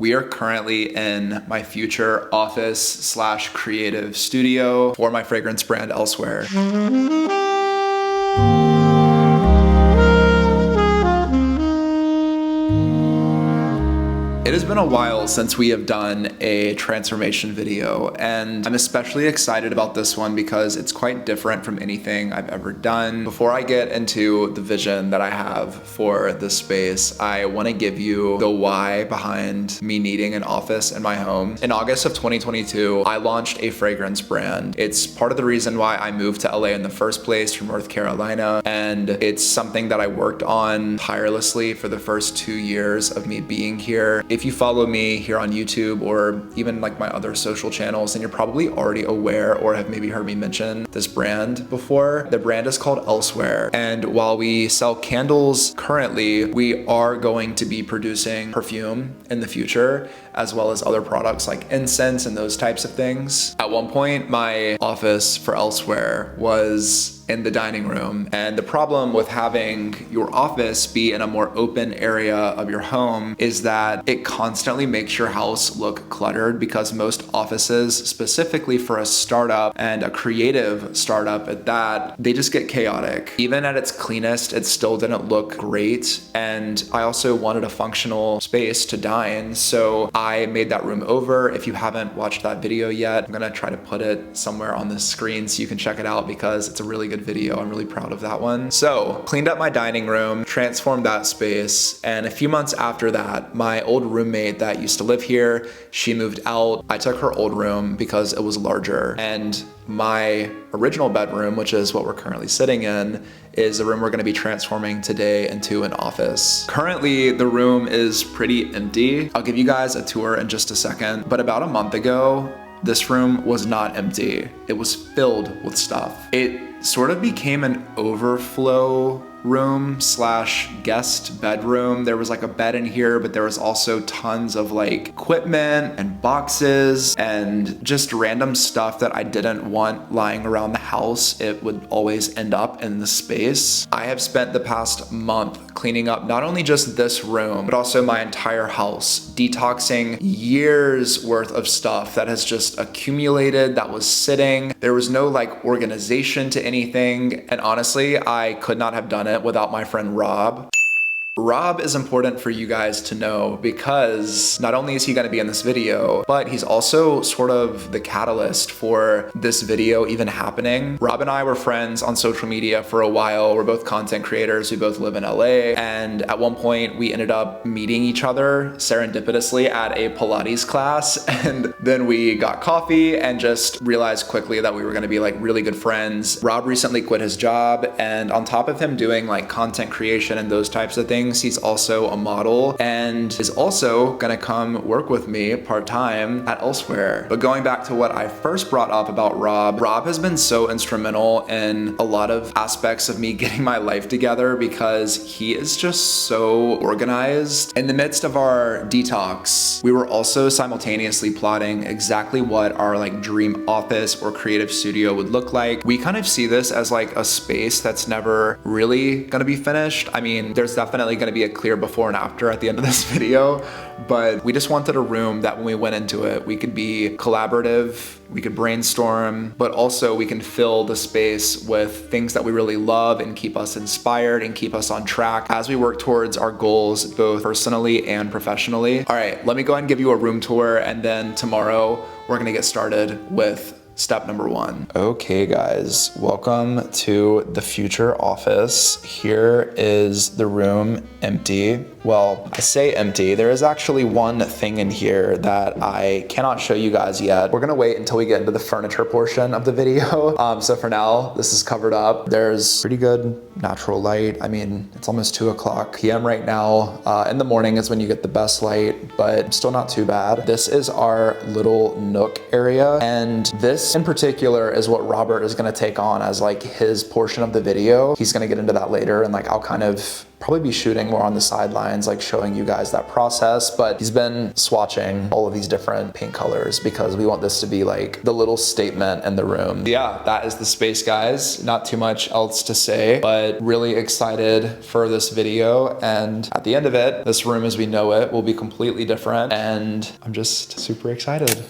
We are currently in my future office/creative studio for my fragrance brand Elsewhere. It has been a while since we have done a transformation video, and I'm especially excited about this one because it's quite different from anything I've ever done. Before I get into the vision that I have for this space, I want to give you the why behind me needing an office in my home. In August of 2022, I launched a fragrance brand. It's part of the reason why I moved to LA in the first place from North Carolina, and it's something that I worked on tirelessly for the first 2 years of me being here. If you follow me here on YouTube or even like my other social channels, then you're probably already aware or have maybe heard me mention this brand before. The brand is called Elsewhere, and while we sell candles currently, we are going to be producing perfume in the future, as well as other products like incense and those types of things. At one point, my office for Elsewhere was in the dining room. And the problem with having your office be in a more open area of your home is that it constantly makes your house look cluttered, because most offices, specifically for a startup and a creative startup at that, they just get chaotic. Even at its cleanest, it still didn't look great. And I also wanted a functional space to dine, so I made that room over. If you haven't watched that video yet, I'm gonna try to put it somewhere on the screen so you can check it out, because it's a really good video. I'm really proud of that one. So cleaned up my dining room, transformed that space, and a few months after that, my old roommate that used to live here, she moved out. I took her old room because it was larger, and my original bedroom, which is what we're currently sitting in, is the room we're gonna be transforming today into an office. Currently, the room is pretty empty. I'll give you guys a tour in just a second, but about a month ago, this room was not empty. It was filled with stuff. It sort of became an overflow room slash guest bedroom. There was like a bed in here, but there was also tons of like equipment and boxes and just random stuff that I didn't want lying around the house. It would always end up in the space. I have spent the past month cleaning up not only just this room, but also my entire house, detoxing years worth of stuff that has just accumulated, that was sitting. There was no like organization to anything. And honestly, I could not have done it without my friend Rob. Rob is important for you guys to know because not only is he gonna be in this video, but he's also sort of the catalyst for this video even happening. Rob and I were friends on social media for a while. We're both content creators. We both live in LA. And at one point we ended up meeting each other serendipitously at a Pilates class. And then we got coffee and just realized quickly that we were gonna be like really good friends. Rob recently quit his job, and on top of him doing like content creation and those types of things, he's also a model and is also gonna come work with me part-time at Elsewhere. But going back to what I first brought up about Rob, Rob has been so instrumental in a lot of aspects of me getting my life together because he is just so organized. In the midst of our detox, we were also simultaneously plotting exactly what our like dream office or creative studio would look like. We kind of see this as like a space that's never really gonna be finished. I mean, there's definitely going to be a clear before and after at the end of this video, but we just wanted a room that when we went into it, we could be collaborative, we could brainstorm, but also we can fill the space with things that we really love and keep us inspired and keep us on track as we work towards our goals, both personally and professionally. All right, let me go ahead and give you a room tour, and then tomorrow we're going to get started with step number 1. Okay guys, welcome to the future office. Here is the room empty. Well, I say empty. There is actually one thing in here that I cannot show you guys yet. We're gonna wait until we get into the furniture portion of the video. So for now, this is covered up. There's pretty good natural light. I mean, it's almost 2:00 p.m. right now. In the morning is when you get the best light, but still not too bad. This is our little nook area, and this this in particular is what Robert is gonna take on as like his portion of the video. He's gonna get into that later, and like I'll kind of probably be shooting more on the sidelines, like showing you guys that process, but he's been swatching all of these different paint colors because we want this to be like the little statement in the room. Yeah, that is the space, guys. Not too much else to say, but really excited for this video. And at the end of it, this room as we know it will be completely different, and I'm just super excited.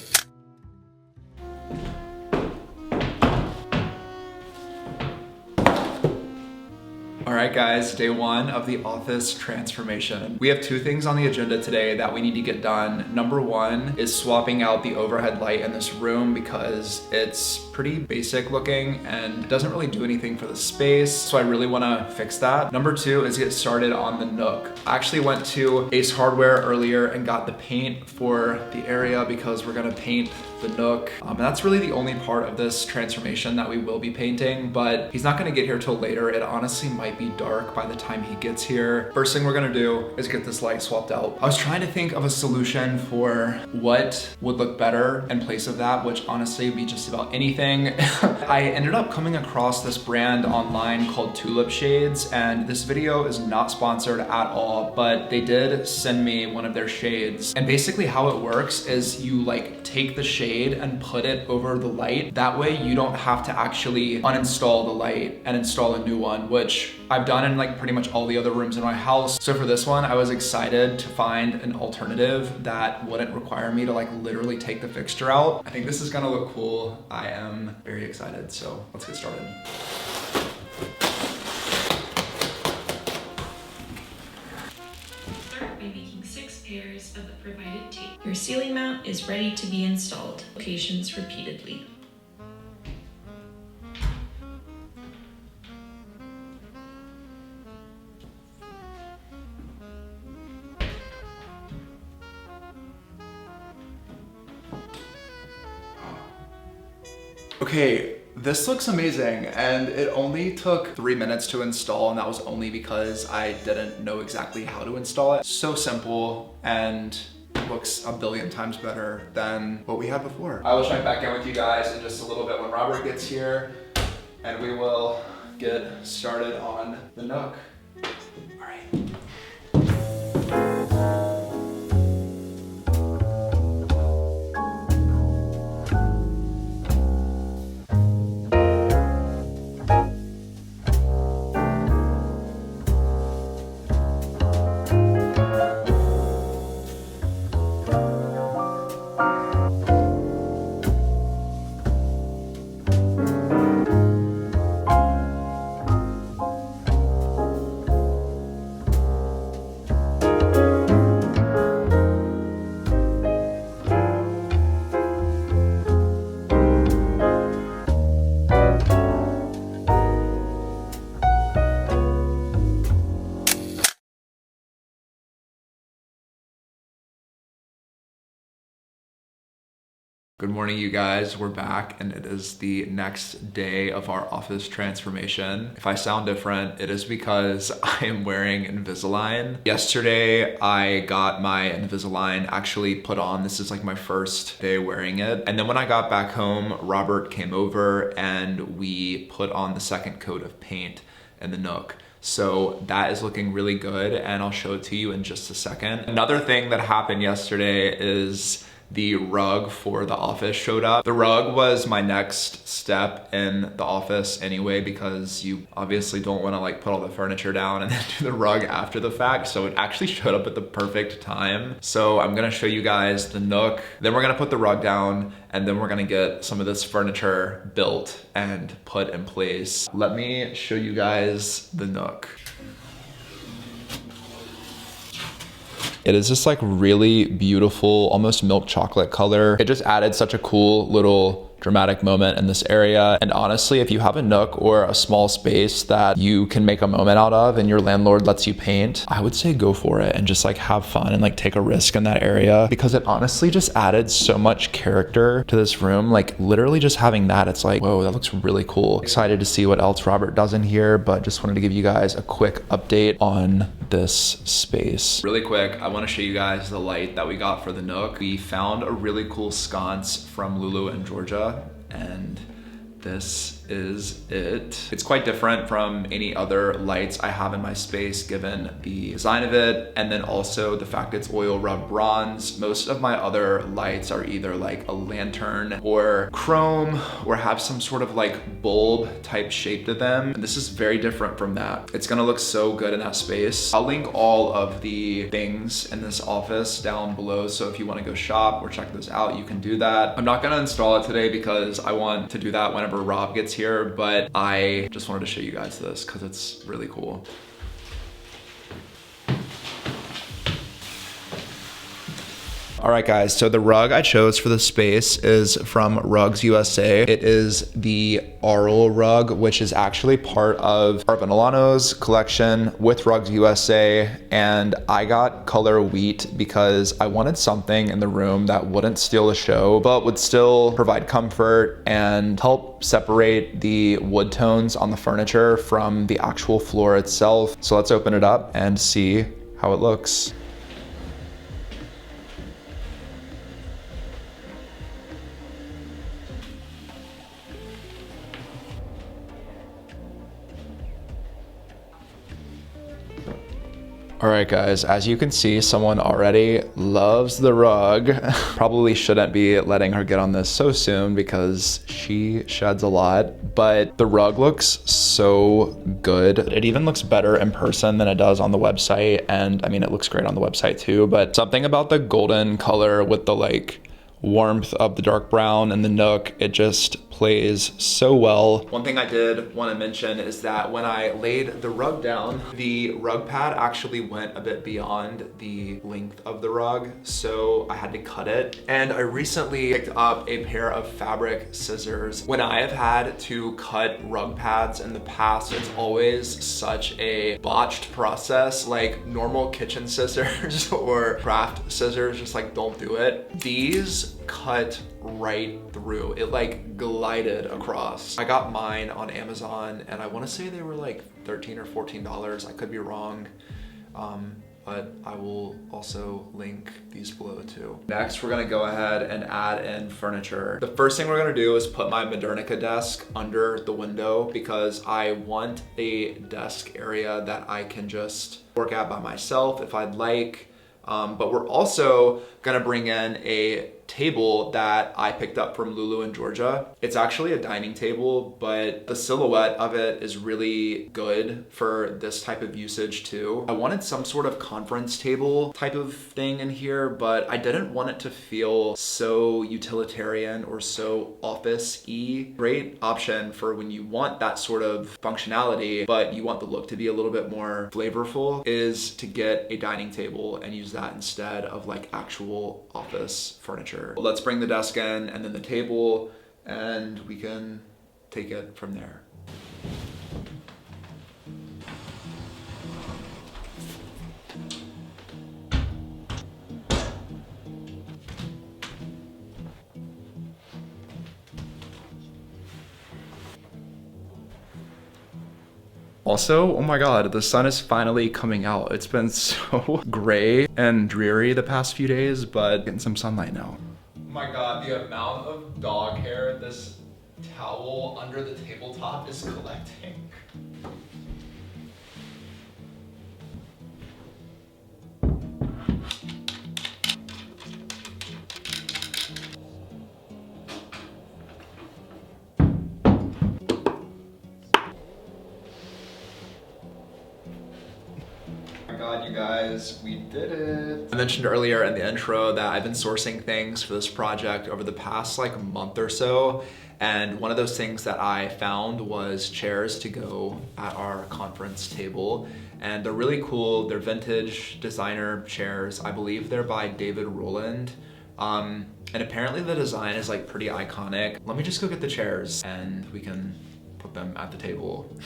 All right, guys, day one of the office transformation. We have two things on the agenda today that we need to get done. Number one is swapping out the overhead light in this room because it's pretty basic looking and doesn't really do anything for the space. So I really wanna fix that. Number two is get started on the nook. I actually went to Ace Hardware earlier and got the paint for the area because we're gonna paint the nook. And that's really the only part of this transformation that we will be painting, but he's not gonna get here till later. It honestly might be dark by the time he gets here. First thing we're gonna do is get this light swapped out. I was trying to think of a solution for what would look better in place of that, which honestly would be just about anything. I ended up coming across this brand online called Tulip Shades, and this video is not sponsored at all, but they did send me one of their shades. And basically how it works is you like take the shade and put it over the light. That way you don't have to actually uninstall the light and install a new one, which I've done in like pretty much all the other rooms in my house. So for this one, I was excited to find an alternative that wouldn't require me to like literally take the fixture out. I think this is gonna look cool. I am very excited, so let's get started. Start by making 6 pairs of the provided tape. Your ceiling mount is ready to be installed. Locations repeatedly. Okay, this looks amazing, and it only took 3 minutes to install, and that was only because I didn't know exactly how to install it. So simple, and looks a billion times better than what we had before. I will check back in with you guys in just a little bit when Robert gets here, and we will get started on the nook. All right. Good morning, you guys. We're back, and it is the next day of our office transformation. If I sound different, it is because I am wearing Invisalign. Yesterday, I got my Invisalign actually put on. This is like my first day wearing it. And then when I got back home, Robert came over and we put on the second coat of paint in the nook. So that is looking really good, and I'll show it to you in just a second. Another thing that happened yesterday is the rug for the office showed up. The rug was my next step in the office anyway, because you obviously don't want to like put all the furniture down and then do the rug after the fact. So it actually showed up at the perfect time. So I'm gonna show you guys the nook, then we're gonna put the rug down, and then we're gonna get some of this furniture built and put in place. Let me show you guys the nook. It is just like really beautiful, almost milk chocolate color. It just added such a cool little dramatic moment in this area. And honestly, if you have a nook or a small space that you can make a moment out of and your landlord lets you paint, I would say go for it and just like have fun and like take a risk in that area, because it honestly just added so much character to this room. Like literally just having that, it's like, whoa, that looks really cool. Excited to see what else Robert does in here, but just wanted to give you guys a quick update on this space. Really quick, I want to show you guys the light that we got for the nook. We found a really cool sconce from Lulu in Georgia, and this is it. It's quite different from any other lights I have in my space given the design of it, and then also the fact it's oil rub bronze. Most of my other lights are either like a lantern or chrome or have some sort of like bulb type shape to them. And this is very different from that. It's gonna look so good in that space. I'll link all of the things in this office down below, so if you wanna go shop or check those out, you can do that. I'm not gonna install it today because I want to do that whenever Rob gets here, but I just wanted to show you guys this because it's really cool. All right, guys, so the rug I chose for the space is from Rugs USA. It is the Arl rug, which is actually part of Milano's collection with Rugs USA. And I got color wheat because I wanted something in the room that wouldn't steal the show, but would still provide comfort and help separate the wood tones on the furniture from the actual floor itself. So let's open it up and see how it looks. All right, guys, as you can see, someone already loves the rug. Probably shouldn't be letting her get on this so soon because she sheds a lot, but the rug looks so good. It even looks better in person than it does on the website. And I mean, it looks great on the website too, but something about the golden color with the like warmth of the dark brown and the nook, it just plays so well. One thing I did want to mention is that when I laid the rug down, the rug pad actually went a bit beyond the length of the rug, so I had to cut it. And I recently picked up a pair of fabric scissors. When I have had to cut rug pads in the past, it's always such a botched process, like normal kitchen scissors or craft scissors just like don't do it. These cut right through. It like glided across. I got mine on Amazon and I want to say they were like $13 or $14. I could be wrong, but I will also link these below too. Next, we're gonna go ahead and add in furniture. The first thing we're gonna do is put my Modernica desk under the window because I want a desk area that I can just work at by myself if I'd like. But we're also gonna bring in a table that I picked up from Lulu in Georgia. It's actually a dining table, but the silhouette of it is really good for this type of usage too. I wanted some sort of conference table type of thing in here, but I didn't want it to feel so utilitarian or so office-y. Great option for when you want that sort of functionality, but you want the look to be a little bit more flavorful, is to get a dining table and use that instead of like actual office furniture. Let's bring the desk in and then the table, and we can take it from there. Also, oh my God, the sun is finally coming out. It's been so gray and dreary the past few days, but getting some sunlight now. Oh my God, the amount of dog hair this towel under the tabletop is collecting. God, you guys, we did it. I mentioned earlier in the intro that I've been sourcing things for this project over the past like month or so. And one of those things that I found was chairs to go at our conference table. And they're really cool. They're vintage designer chairs. I believe they're by David Rowland. And apparently the design is like pretty iconic. Let me just go get the chairs and we can put them at the table.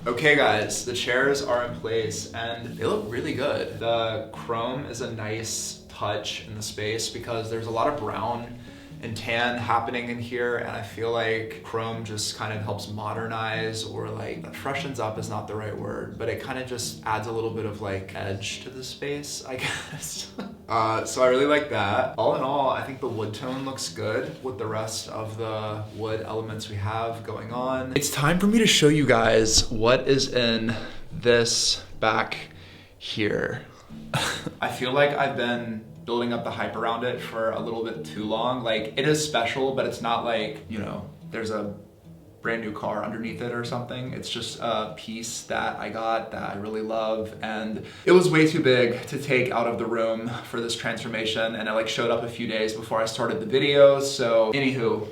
Okay guys, the chairs are in place and they look really good. The chrome is a nice touch in the space because there's a lot of brown and tan happening in here, and I feel like chrome just kind of helps modernize, or like freshens up is not the right word, but it kind of just adds a little bit of like edge to the space, I guess. So I really like that. All in all, I think the wood tone looks good with the rest of the wood elements we have going on. It's time for me to show you guys what is in this back here. I feel like I've been building up the hype around it for a little bit too long. Like, it is special, but it's not like, you know, there's a brand new car underneath it or something. It's just a piece that I got that I really love, and it was way too big to take out of the room for this transformation, and it like showed up a few days before I started the video. So anywho,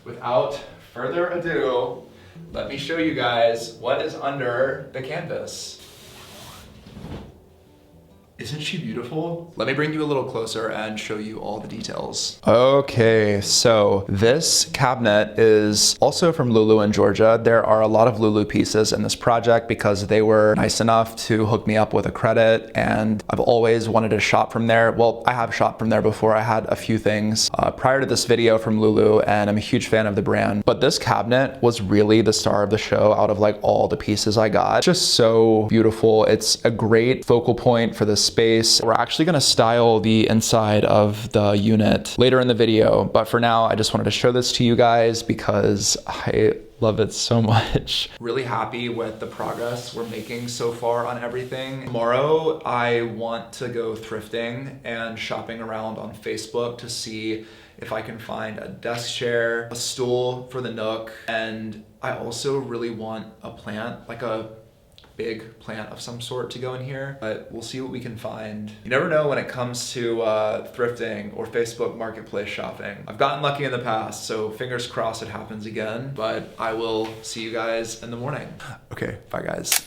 without further ado, let me show you guys what is under the canvas. Isn't she beautiful? Let me bring you a little closer and show you all the details. Okay, so this cabinet is also from Lulu in Georgia. There are a lot of Lulu pieces in this project because they were nice enough to hook me up with a credit, and I've always wanted to shop from there. Well, I have shopped from there before. I had a few things prior to this video from Lulu, and I'm a huge fan of the brand. But this cabinet was really the star of the show out of like all the pieces I got. Just so beautiful. It's a great focal point for this space. We're actually gonna style the inside of the unit later in the video, but for now I just wanted to show this to you guys because I love it so much. Really happy with the progress we're making so far on everything. Tomorrow I want to go thrifting and shopping around on Facebook to see if I can find a desk chair, a stool for the Nook, and I also really want a plant, like a big plant of some sort to go in here, but we'll see what we can find. You never know when it comes to thrifting or Facebook marketplace shopping. I've gotten lucky in the past, so fingers crossed it happens again, but I will see you guys in the morning. Okay, bye guys.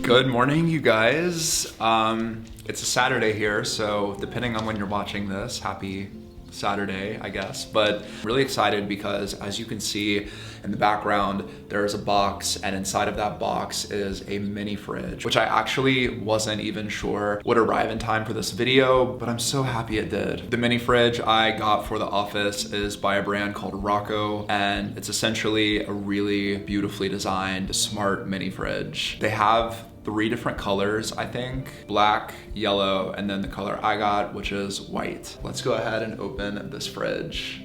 Good morning, you guys. It's a Saturday here, so depending on when you're watching this, happy Saturday, I guess. But really excited because, as you can see in the background, there's a box, and inside of that box is a mini fridge, which I actually wasn't even sure would arrive in time for this video, but I'm so happy it did. The mini fridge I got for the office is by a brand called Rocco, and it's essentially a really beautifully designed, smart mini fridge. They have 3 different colors, I think. Black, yellow, and then the color I got, which is white. Let's go ahead and open this fridge.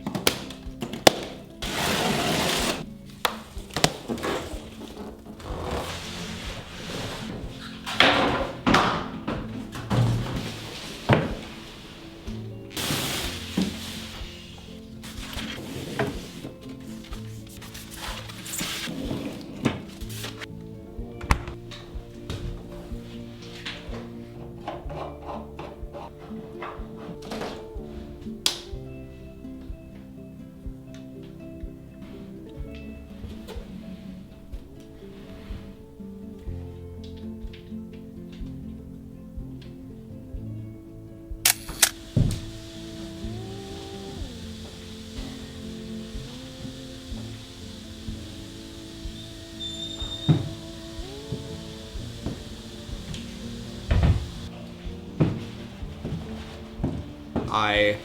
I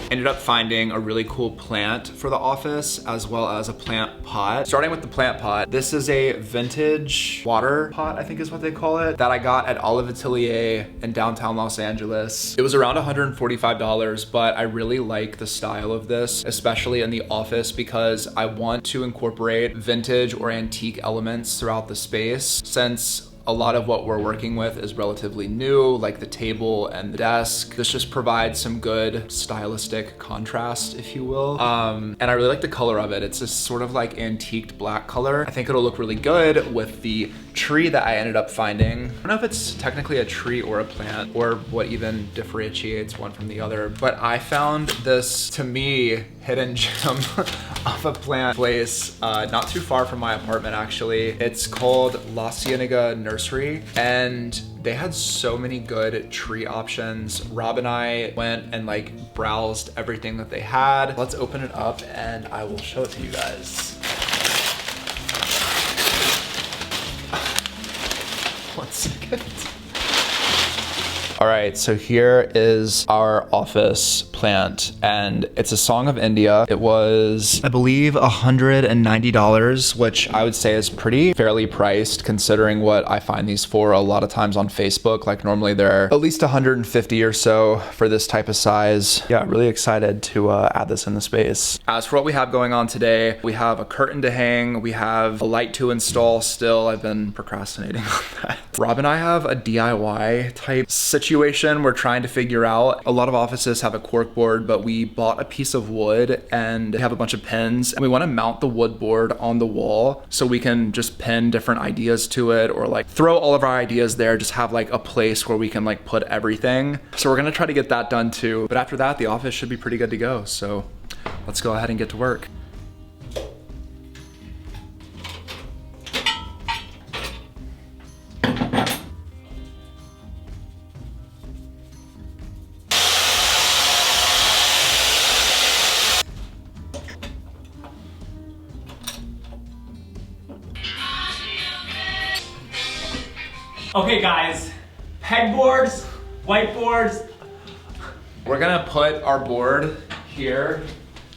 ended up finding a really cool plant for the office, as well as a plant pot. Starting with the plant pot, this is a vintage water pot, I think is what they call it, that I got at Olive Atelier in downtown Los Angeles. It was around $145, but I really like the style of this, especially in the office, because I want to incorporate vintage or antique elements throughout the space, since a lot of what we're working with is relatively new, like the table and the desk. This just provides some good stylistic contrast, if you will. And I really like the color of it. It's this sort of like antiqued black color. I think it'll look really good with the tree that I ended up finding. I don't know if it's technically a tree or a plant, or what even differentiates one from the other, but I found this, to me, hidden gem of a plant place not too far from my apartment, actually. It's called La Cienega Nursery, and They had so many good tree options. Rob and I went and like browsed everything that they had. Let's open it up and I will show it to you guys. One second. All right, so here is our office plant and it's a Song of India. It was, I believe, $190, which I would say is pretty fairly priced considering what I find these for a lot of times on Facebook. Like normally they're at least 150 or so for this type of size. Yeah, really excited to add this in the space. As for what we have going on today, we have a curtain to hang, we have a light to install still. I've been procrastinating on that. Rob and I have a DIY type situation we're trying to figure out. A lot of offices have a cork board, but we bought a piece of wood and we have a bunch of pins and we want to mount the wood board on the wall so we can just pin different ideas to it or like throw all of our ideas there, just have like a place where we can like put everything. So we're gonna try to get that done too. But after that, the office should be pretty good to go. So let's go ahead and get to work. Okay guys, pegboards, whiteboards. We're gonna put our board here.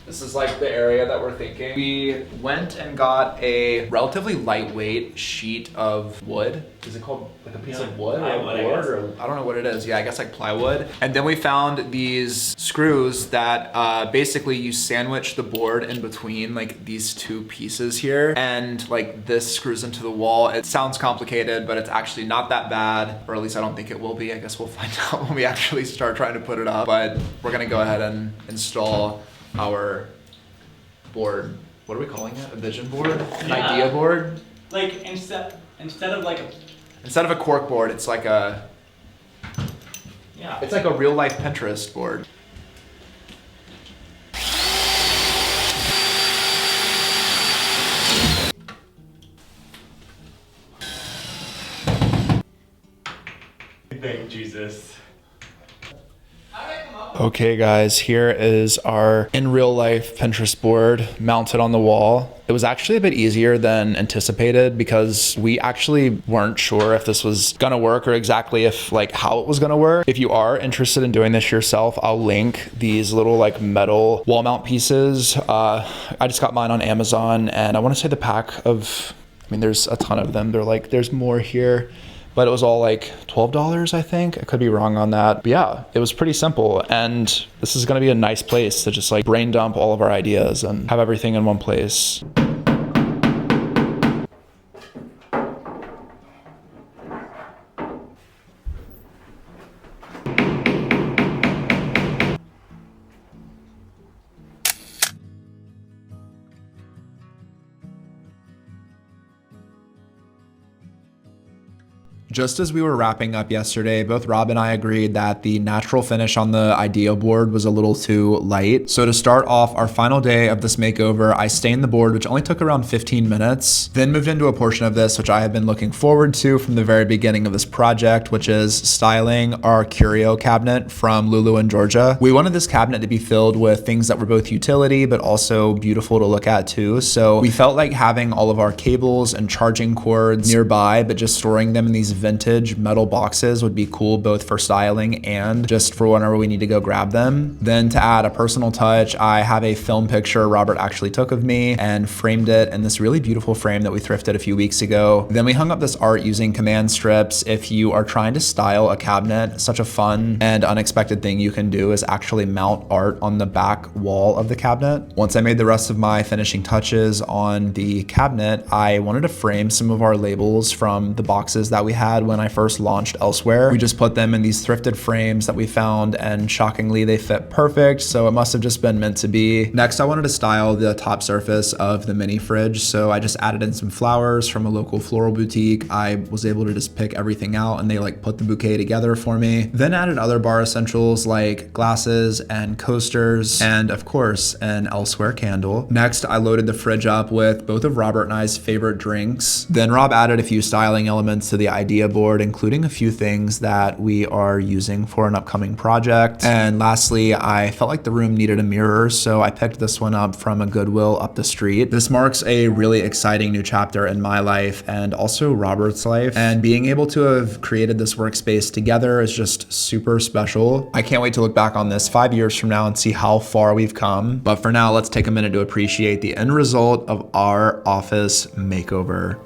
This is like the area that we're thinking. We went and got a relatively lightweight sheet of wood. Is it called like a piece of wood or a board? Or I don't know what it is. Yeah, I guess like plywood. And then we found these screws that basically you sandwich the board in between like these two pieces here. And like this screws into the wall. It sounds complicated, but it's actually not that bad. Or at least I don't think it will be. I guess we'll find out when we actually start trying to put it up. But we're gonna go ahead and install our board. What are we calling it? A vision board? An idea board? Like instead of like a... Instead of a cork board, it's like a... Yeah. It's like a real life Pinterest board. Thank Jesus. Okay guys, here is our in real life Pinterest board mounted on the wall. It was actually a bit easier than anticipated because we actually weren't sure if this was gonna work or exactly if like how it was gonna work. If you are interested in doing this yourself, I'll link these little like metal wall mount pieces. I just got mine on Amazon and I wanna say the pack of, I mean, there's a ton of them. They're like, there's more here. But it was all like $12, I think. I could be wrong on that. But yeah, it was pretty simple. And this is gonna be a nice place to just like brain dump all of our ideas and have everything in one place. Just as we were wrapping up yesterday, both Rob and I agreed that the natural finish on the idea board was a little too light. So to start off our final day of this makeover, I stained the board, which only took around 15 minutes, then moved into a portion of this, which I have been looking forward to from the very beginning of this project, which is styling our curio cabinet from Lulu in Georgia. We wanted this cabinet to be filled with things that were both utility, but also beautiful to look at too. So we felt like having all of our cables and charging cords nearby, but just storing them in these vintage metal boxes would be cool both for styling and just for whenever we need to go grab them. Then to add a personal touch, I have a film picture Robert actually took of me and framed it in this really beautiful frame that we thrifted a few weeks ago. Then we hung up this art using command strips. If you are trying to style a cabinet, such a fun and unexpected thing you can do is actually mount art on the back wall of the cabinet. Once I made the rest of my finishing touches on the cabinet, I wanted to frame some of our labels from the boxes that we had when I first launched elsewhere. We just put them in these thrifted frames that we found and shockingly they fit perfect, so it must have just been meant to be. Next, I wanted to style the top surface of the mini fridge, so I just added in some flowers from a local floral boutique. I was able to just pick everything out and they like put the bouquet together for me. Then added other bar essentials like glasses and coasters and of course an elsewhere candle. Next, I loaded the fridge up with both of Robert and I's favorite drinks. Then Rob added a few styling elements to the idea idea board, including a few things that we are using for an upcoming project. And lastly, I felt like the room needed a mirror, so I picked this one up from a Goodwill up the street. This marks a really exciting new chapter in my life and also Robert's life. And being able to have created this workspace together is just super special. I can't wait to look back on this 5 years from now and see how far we've come. But for now, let's take a minute to appreciate the end result of our office makeover.